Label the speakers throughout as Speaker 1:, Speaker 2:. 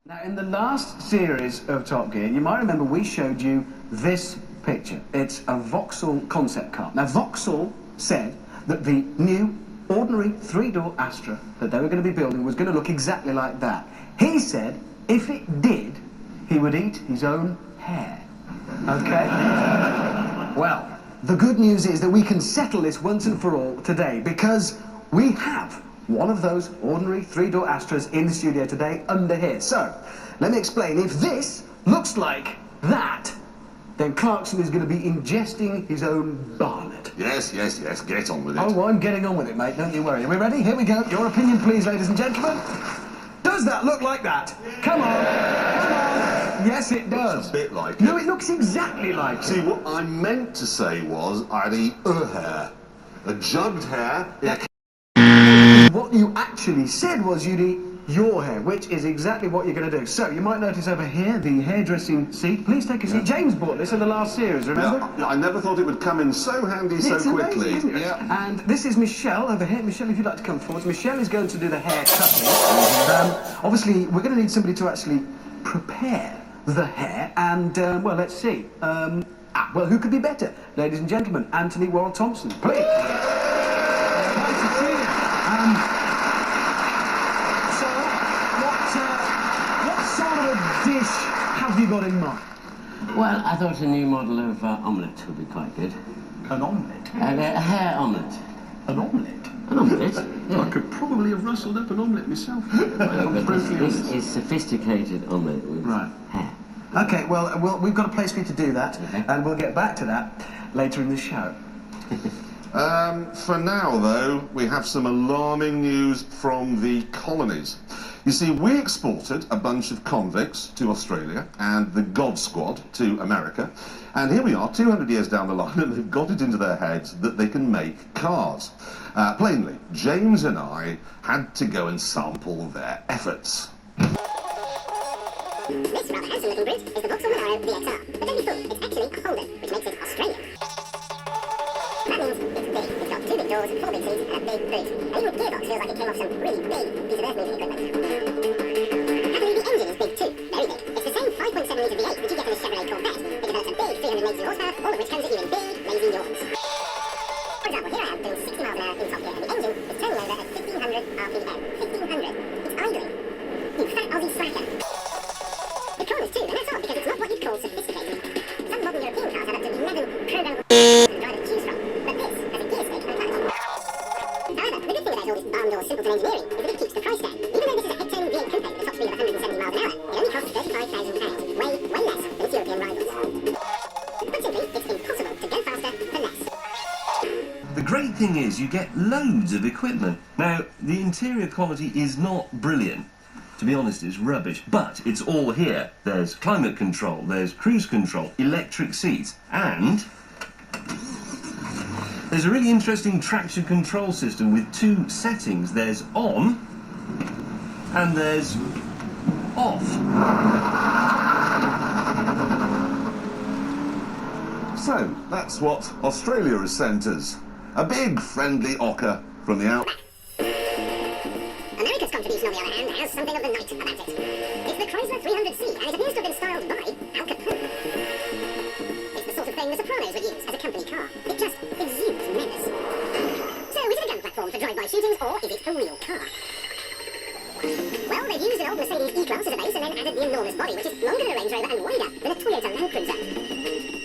Speaker 1: Now, in the last series of Top Gear, you might remember we showed you this picture. It's a Vauxhall concept car. Now, Vauxhall said that the new ordinary three-door Astra that they were going to be building was going to look exactly like that. He said if it did, he would eat his own hair. Okay? Well, the good news is that we can settle this once and for all today, because we have one of those ordinary three-door Astras in the studio today under here. So, let me explain. If this looks like that, then Clarkson is going to be ingesting his own barnet.
Speaker 2: Yes, get on with it.
Speaker 1: Oh, well, I'm getting on with it, mate, don't you worry. Are we ready? Here we go. Your opinion, please, ladies and gentlemen. Does that look like that? Come on, come on. Yes, it does.
Speaker 2: It's a bit like it.
Speaker 1: No, it looks exactly like it.
Speaker 2: See, what I meant to say was I'd eat a hair. A jugged hair. Yeah.
Speaker 1: What you actually said was you'd eat your hair, which is exactly what you're going to do. So, you might notice over here the hairdressing seat. Please take a seat. James bought this in the last series, remember?
Speaker 2: Yeah, I never thought it would come in so handy so quickly.
Speaker 1: Amazing, isn't it? Yeah. And this is Michelle over here. Michelle, if you'd like to come forward. Michelle is going to do the hair cutting. Obviously, we're going to need somebody to actually prepare the hair. And, well, let's see. Well, who could be better? Ladies and gentlemen, Anthony Worrell-Thompson, please. Nice to see you. So, what sort of a dish have you got in mind?
Speaker 3: Well, I thought a new model of omelette would be quite good.
Speaker 1: An omelette?
Speaker 3: A hair omelette.
Speaker 1: An omelette?
Speaker 3: An omelette? Yeah.
Speaker 1: I could probably have rustled up an omelette myself.
Speaker 3: This is sophisticated omelette with hair.
Speaker 1: Okay, well, we've got a place for you to do that,
Speaker 3: Okay.
Speaker 1: and we'll get back to that later in the show.
Speaker 2: For now, though, we have some alarming news from the colonies. You see, we exported a bunch of convicts to Australia and the God Squad to America, and here we are, 200 years down the line, and they've got it into their heads that they can make cars. Plainly, James and I had to go and sample their efforts.
Speaker 4: This rather handsome-looking brute is the Vauxhall VXR, but don't be fooled, it's actually a Holden, which makes it Australian. That means it's big. It's got 2 big doors, 4 big seats, and a big boot. And even the gearbox feels like it came off some really big piece of earth-moving equipment. Happily, the engine is big too, very big. It's the same 5.7 litre V8 that you get in a Chevrolet Corvette. It develops a big 380 horsepower, all of which comes at you in big, lazy yawns. For example, here I am doing 60 miles an hour in top gear, and the engine is turning over at 1500 RPM. 1500. It's idling. You fat Aussie slacker. The corners too, and that's odd because it's not what you'd call sophisticated. Some modern European cars have up to 11 programmable and drive to choose from, but this has a gear stick and a platform. However, the good thing about all this barn door simpleton engineering is that it keeps the price down. Even though this is a head-turning V8 coupe with a top speed of 170 miles an hour, it only costs £35,000, way less than its European rivals. Put simply, it's impossible to go faster for less.
Speaker 5: The great thing is you get loads of equipment. Now, the interior quality is not brilliant. To be honest, it's rubbish, but it's all here. There's climate control, there's cruise control, electric seats, and there's a really interesting traction control system with 2 settings. There's on, and there's off.
Speaker 2: So, that's what Australia has sent us. A big, friendly ochre from the out.
Speaker 4: America's contribution, on the other hand, has something of the night about it. It's the Chrysler 300C, and it appears to have been styled by Al Capone. It's the sort of thing the Sopranos would use as a company car. It just exudes menace. So, is it a gun platform for drive-by shootings, or is it a real car? Well, they've used an old Mercedes E-Class as a base and then added the enormous body, which is longer than a Range Rover and wider than a Toyota Land Cruiser.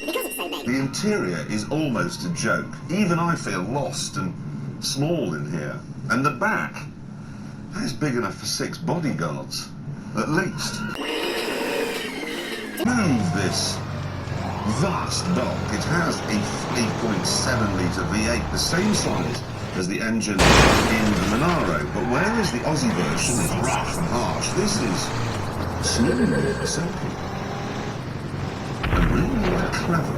Speaker 4: Because it's so big.
Speaker 2: The interior is almost a joke. Even I feel lost and small in here. And the back, that is big enough for 6 bodyguards, at least. Move this vast bulk. It has a 3.7 litre V8, the same size as the engine in the Monaro. But whereas the Aussie version is rough and harsh, this is smooth and simple. And really clever.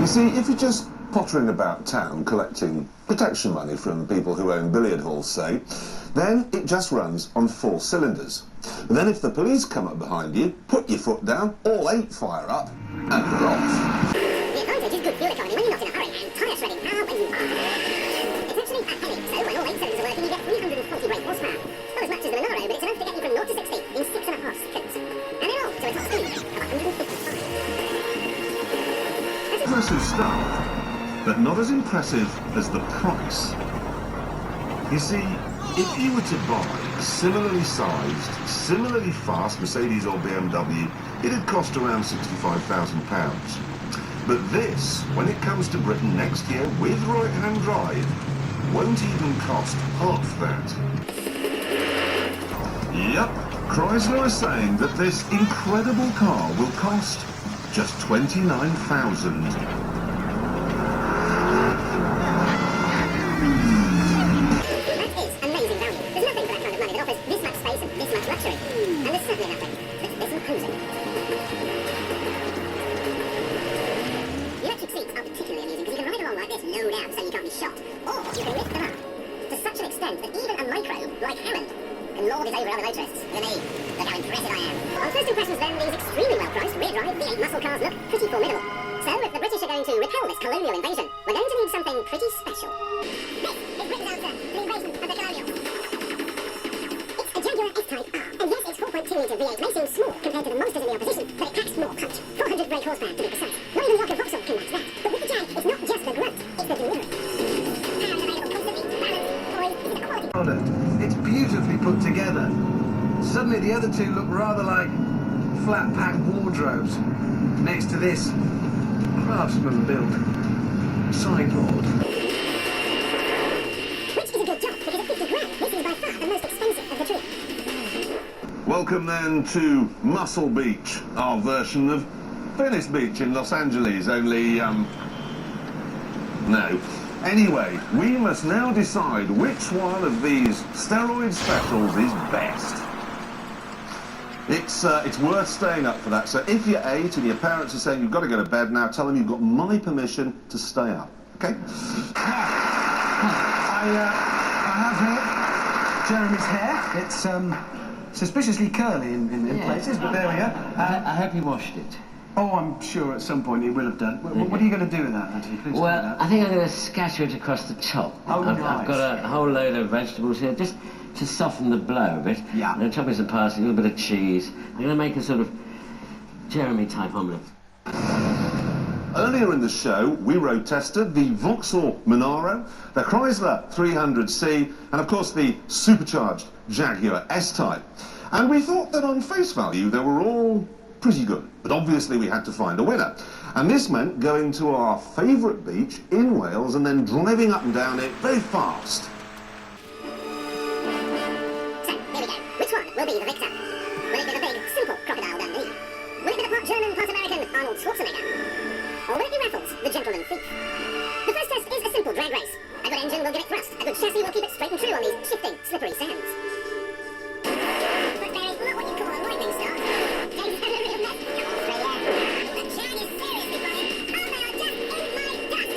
Speaker 2: You see, if you're just pottering about town collecting protection money from people who own billiard halls, say, then it just runs on 4 cylinders. And then if the police come up behind you, put your foot down, all 8 fire up, and you're off.
Speaker 4: The advantage is good fuel economy when you're not in a hurry, and tyre shredding power when you are. It's actually a heli, so when all 8 cylinders are working, you get 340 brake horsepower. Not as much as the Monaro, but it's enough to get you from 0 to
Speaker 2: impressive stuff, but not as impressive as the price. You see, if you were to buy a similarly sized, similarly fast Mercedes or BMW, it'd cost around £65,000. But this, when it comes to Britain next year with right-hand drive, won't even cost half that. Yep, Chrysler is saying that this incredible car will cost just £29,000.
Speaker 4: Muscle cars look pretty formidable. So if the British are going to repel this colonial invasion, we're going to need something pretty special. This is Britain's answer to the invasion of the Colonial. It's a Jaguar S-Type R, and yes, its 4.2-litre V8 may seem small compared to the monsters in the opposition, but it packs more punch. 400 brake horsepower to be precise. Not even like a Vauxhall can match that. But with the Jag, it's not just the grunt, it's the delivery. Power available constantly, balanced, poised, it's the quality.
Speaker 1: Product. It's beautifully put together. Suddenly the other two look rather like flat-pack wardrobes next to this craftsman-built sideboard.
Speaker 4: Which is a good job, because at 50 grand, this is by far the most expensive of the three.
Speaker 2: Welcome then to Muscle Beach, our version of Venice Beach in Los Angeles, only, no. Anyway, we must now decide which one of these steroid specials is best. It's worth staying up for that. So if you're 8 and your parents are saying you've got to go to bed now, tell them you've got my permission to stay up. Okay?
Speaker 1: I have here Jeremy's hair. It's suspiciously curly in places, but there we go.
Speaker 3: I hope you washed it.
Speaker 1: Oh, I'm sure at some point he will have done. What are you going to do with that, Anthony? Please
Speaker 3: Well,
Speaker 1: tell me that.
Speaker 3: I think I'm going to scatter it across the top.
Speaker 1: Oh,
Speaker 3: I've
Speaker 1: nice.
Speaker 3: got a whole load of vegetables here, just to soften the blow a bit.
Speaker 1: Yeah.
Speaker 3: I'm going to chop in some parsley, a little bit of cheese. I'm going to make a sort of Jeremy-type omelette.
Speaker 2: Earlier in the show, we road tested the Vauxhall Monaro, the Chrysler 300C, and of course the supercharged Jaguar S-Type. And we thought that on face value, they were all pretty good. But obviously we had to find a winner. And this meant going to our favourite beach in Wales and then driving up and down it very fast.
Speaker 4: So, here we go. Which one will be the victor? Will it be the big, simple crocodile Dundee? Will it be the part German, part American Arnold Schwarzenegger? Or will it be Raffles, the gentleman thief? The first test is a simple drag race. A good engine will give it thrust. A good chassis will keep it straight and true on these shifting, slippery sands. But there is not what you call a lightning start. James had a real mess. Come on, Freya. The Jag is seriously flying. Oh, they are just in my dust.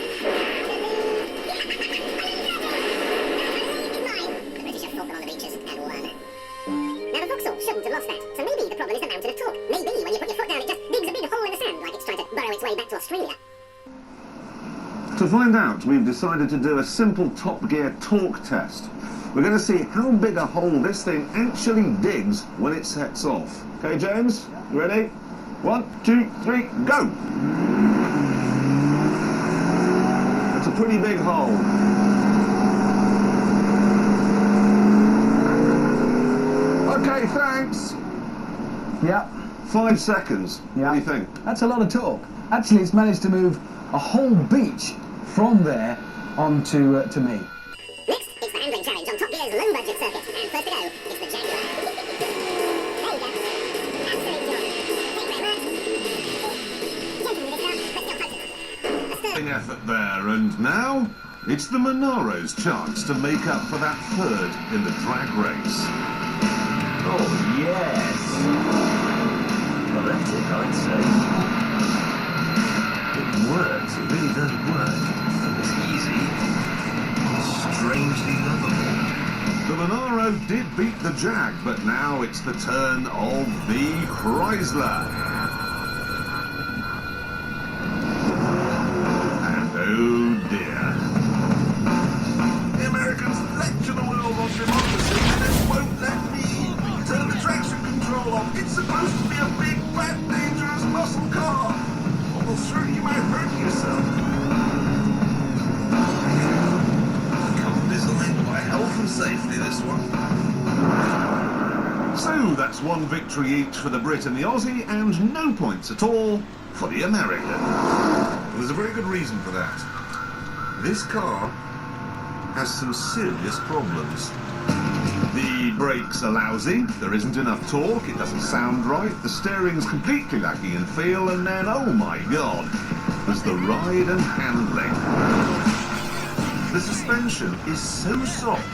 Speaker 4: The British have fought them on the beaches and won. Now the Vauxhall shouldn't have lost that, so maybe the problem is the mountain of torque. Maybe when you put your foot down it just digs a big hole in the sand like it's trying to burrow its way back to Australia.
Speaker 2: To find out, we've decided to do a simple Top Gear torque test. We're going to see how big a hole this thing actually digs when it sets off. Okay, James? You ready? 1, 2, 3, go! It's a pretty big hole. Okay, thanks.
Speaker 1: Yeah.
Speaker 2: 5 seconds.
Speaker 1: Yeah.
Speaker 2: What do you think?
Speaker 1: That's a lot of torque. Actually, it's managed to move a whole beach from there onto to me.
Speaker 4: Next, it's the handling challenge on Top Gear's low-budget circuit. And first to go, it's the Jaguar. There you go. Absolute joy. Thank you very much. Gentlemen, with this car, let's go closer. A third.
Speaker 2: Effort there, and now it's the Monaro's chance to make up for that third in the drag race.
Speaker 5: Oh, yes. Pathetic, I'd say. It works, it really does work. It's easy. Strangely lovable.
Speaker 2: The Monaro did beat the Jag, but now it's the turn of the Chrysler. And oh dear. The Americans lecture the world on democracy and it won't let me turn the traction control off. It's supposed to be a big, fat, dangerous muscle car. Well, sir, you might hurt yourself. one. So that's one victory each for the Brit and the Aussie, and no points at all for the American. Well, there's a very good reason for that. This car has some serious problems. The brakes are lousy, there isn't enough torque, it doesn't sound right, the steering's completely lacking in feel, and then, oh my god, there's the ride and handling. The suspension is so soft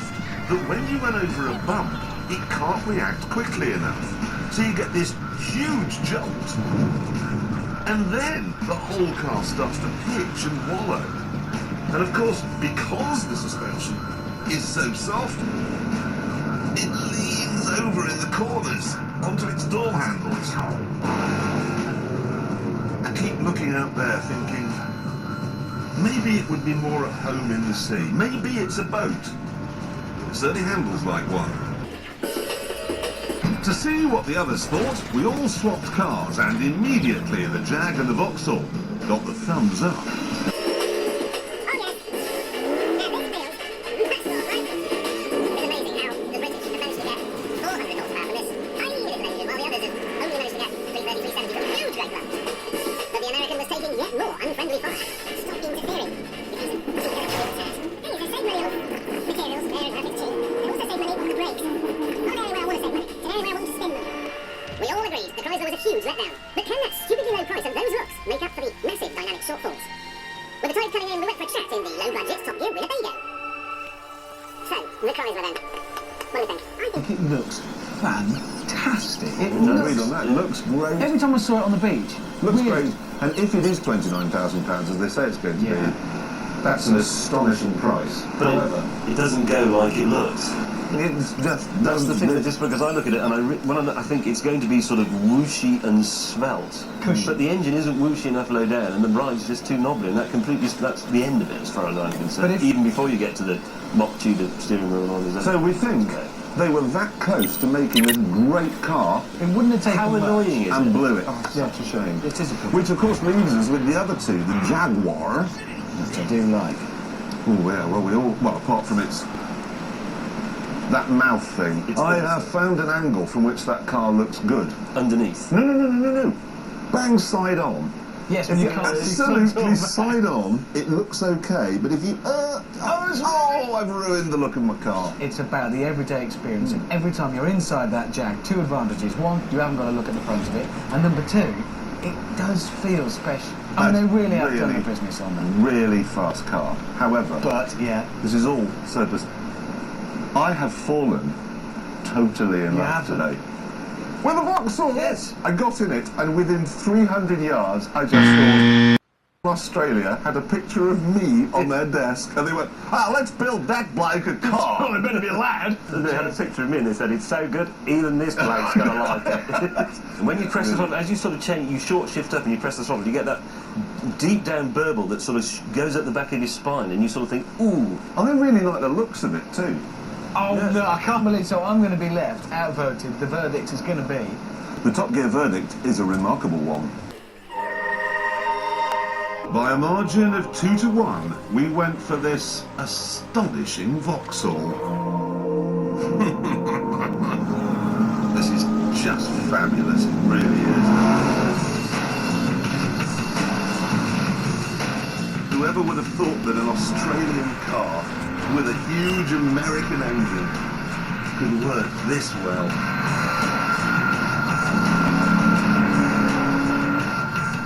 Speaker 2: that when you run over a bump, it can't react quickly enough. So you get this huge jolt, and then the whole car starts to pitch and wallow. And of course, because the suspension is so soft, it leans over in the corners onto its door handles. I keep looking out there thinking, maybe it would be more at home in the sea. Maybe it's a boat. It certainly handles like one. To see what the others thought, we all swapped cars, and immediately the Jag and the Vauxhall got the thumbs up.
Speaker 4: With the tide coming in, we went for a chat in the low-budget Top Gear Winnebago. So, the cries were then. What do you think?
Speaker 1: I think it looks fantastic. It
Speaker 2: Read on that, it looks great.
Speaker 1: Every time I saw it on the beach,
Speaker 2: Looks
Speaker 1: really
Speaker 2: great. And if it is £29,000, as they say it's going to
Speaker 1: Yeah.
Speaker 2: be, that's an astonishing price.
Speaker 5: But
Speaker 2: However,
Speaker 5: it doesn't go like it looks.
Speaker 2: it's just
Speaker 5: That's the thing, just because I look at it and I think it's going to be sort of whooshy and svelte.
Speaker 1: Cushy.
Speaker 5: But the engine isn't whooshy enough low down, and the ride's just too knobbly, and that's the end of it as far as I'm concerned.
Speaker 1: But
Speaker 5: even before you get to the mock Tudor steering wheel and all this.
Speaker 2: So we think they were that close to making a great car
Speaker 1: it wouldn't have taken
Speaker 5: How
Speaker 1: much.
Speaker 5: annoying is
Speaker 2: and
Speaker 5: it?
Speaker 2: blew it. Oh, such a shame.
Speaker 1: It is a pity.
Speaker 2: Which of course leaves us with the other two, the Jaguar.
Speaker 1: Which I do like.
Speaker 2: Oh yeah, well apart from that mouth thing. I have found an angle from which that car looks good.
Speaker 5: Underneath.
Speaker 2: No. Bang side on.
Speaker 1: Yes,
Speaker 2: If
Speaker 1: when
Speaker 2: you
Speaker 1: you can't see
Speaker 2: absolutely
Speaker 1: front or back.
Speaker 2: side on, it looks okay. But if you, I've ruined the look of my car.
Speaker 1: It's about the everyday experience, and every time you're inside that Jag, two advantages. One, you haven't got to look at the front of it, and number two, it does feel special. I mean, they really have done the business on that.
Speaker 2: Really fast car. However,
Speaker 1: But, yeah,
Speaker 2: this is all surplus. I have fallen totally in love
Speaker 1: haven't.
Speaker 2: today. With a Vauxhall,
Speaker 1: Yes.
Speaker 2: I got in it, and within 300 yards, I just thought, Australia had a picture of me on their desk, and they went, let's build that bloke a car.
Speaker 1: well, it better be a lad.
Speaker 5: They had a picture of me and they said, it's so good, even this bloke's going to like it. And when you press the throttle, as you sort of change, you short shift up and you press the throttle, you get that deep down burble that sort of goes up the back of your spine, and you sort of think, ooh.
Speaker 2: I really like the looks of it, too.
Speaker 1: Oh, no, I can't believe so. I'm going to be left outvoted. The verdict is going to be...
Speaker 2: The Top Gear verdict is a remarkable one. By a margin of 2-1, we went for this astonishing Vauxhall. This is just fabulous, it really is. Whoever would have thought that an Australian car with a huge American engine could work this well?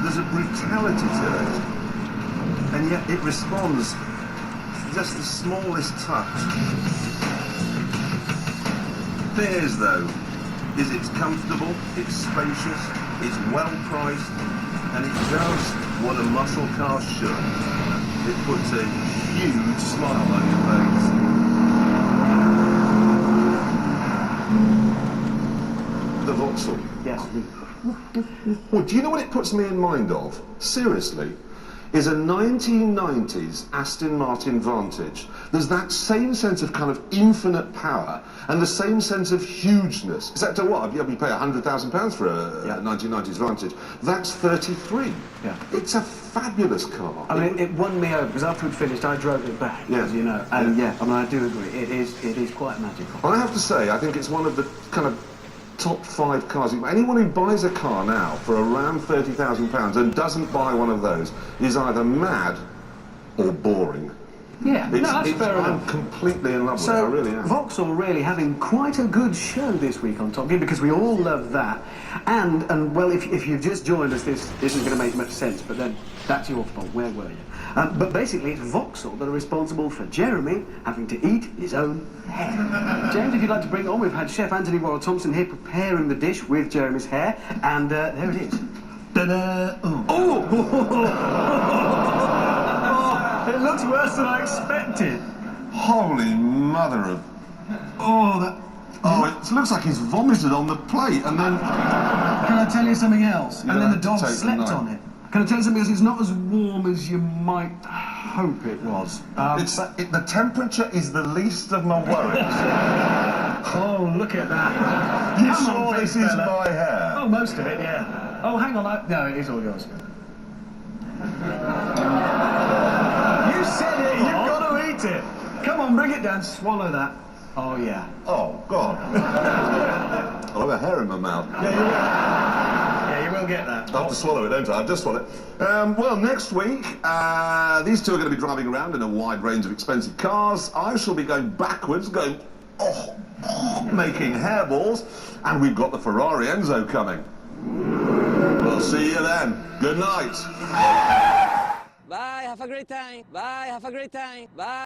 Speaker 2: There's a brutality to it, and yet it responds just the smallest touch. Thing is, though, is it's comfortable, it's spacious, it's well priced, and it does what a muscle car should. It puts a huge smile on your face. The Vauxhall.
Speaker 1: Yes.
Speaker 2: Well, do you know what it puts me in mind of? Seriously. is a 1990s Aston Martin Vantage. There's that same sense of kind of infinite power and the same sense of hugeness. Except to what? You pay £100,000 for a 1990s Vantage. That's 33.
Speaker 1: Yeah.
Speaker 2: It's a fabulous car.
Speaker 1: I mean, it won me over because after we'd finished, I drove it back, as you know. And I mean, I do agree. It is quite magical.
Speaker 2: I have to say, I think it's one of the kind of top 5 cars. Anyone who buys a car now for around £30,000 and doesn't buy one of those is either mad or boring.
Speaker 1: Yeah, that's fair enough.
Speaker 2: I'm completely in love with it, I really am.
Speaker 1: Vauxhall really having quite a good show this week on Top Gear because we all love that. And well, if you've just joined us, this isn't going to make much sense, but then that's your fault. Where were you? But basically, it's Vauxhall that are responsible for Jeremy having to eat his own hair. James, if you'd like to bring it on, we've had Chef Anthony Warren-Thompson here preparing the dish with Jeremy's hair, and there it is. Ta-da! It looks worse than I expected.
Speaker 2: Holy mother of... it looks like he's vomited on the plate and then...
Speaker 1: Can I tell you something else?
Speaker 2: You're
Speaker 1: And then the
Speaker 2: gonna have
Speaker 1: dog
Speaker 2: to take
Speaker 1: slept
Speaker 2: the
Speaker 1: on it. Can I tell you something else? It's not as warm as you might hope it was.
Speaker 2: the temperature is the least of my worries.
Speaker 1: Oh, look at that.
Speaker 2: You sure this is my hair?
Speaker 1: Oh, most of it, yeah. Oh, hang on. No, it is all yours. You said it. You've got to eat it. Come on, bring it down. Swallow that. Oh, yeah.
Speaker 2: Oh, God. I'll have a hair in my mouth.
Speaker 1: Yeah, you will get that.
Speaker 2: I'll have to swallow it, don't I? I've just swallowed it. Well, next week, these two are going to be driving around in a wide range of expensive cars. I shall be going backwards, making hairballs. And we've got the Ferrari Enzo coming. We'll see you then. Good night.
Speaker 6: Bye, have a great time. Bye, have a great time. Bye.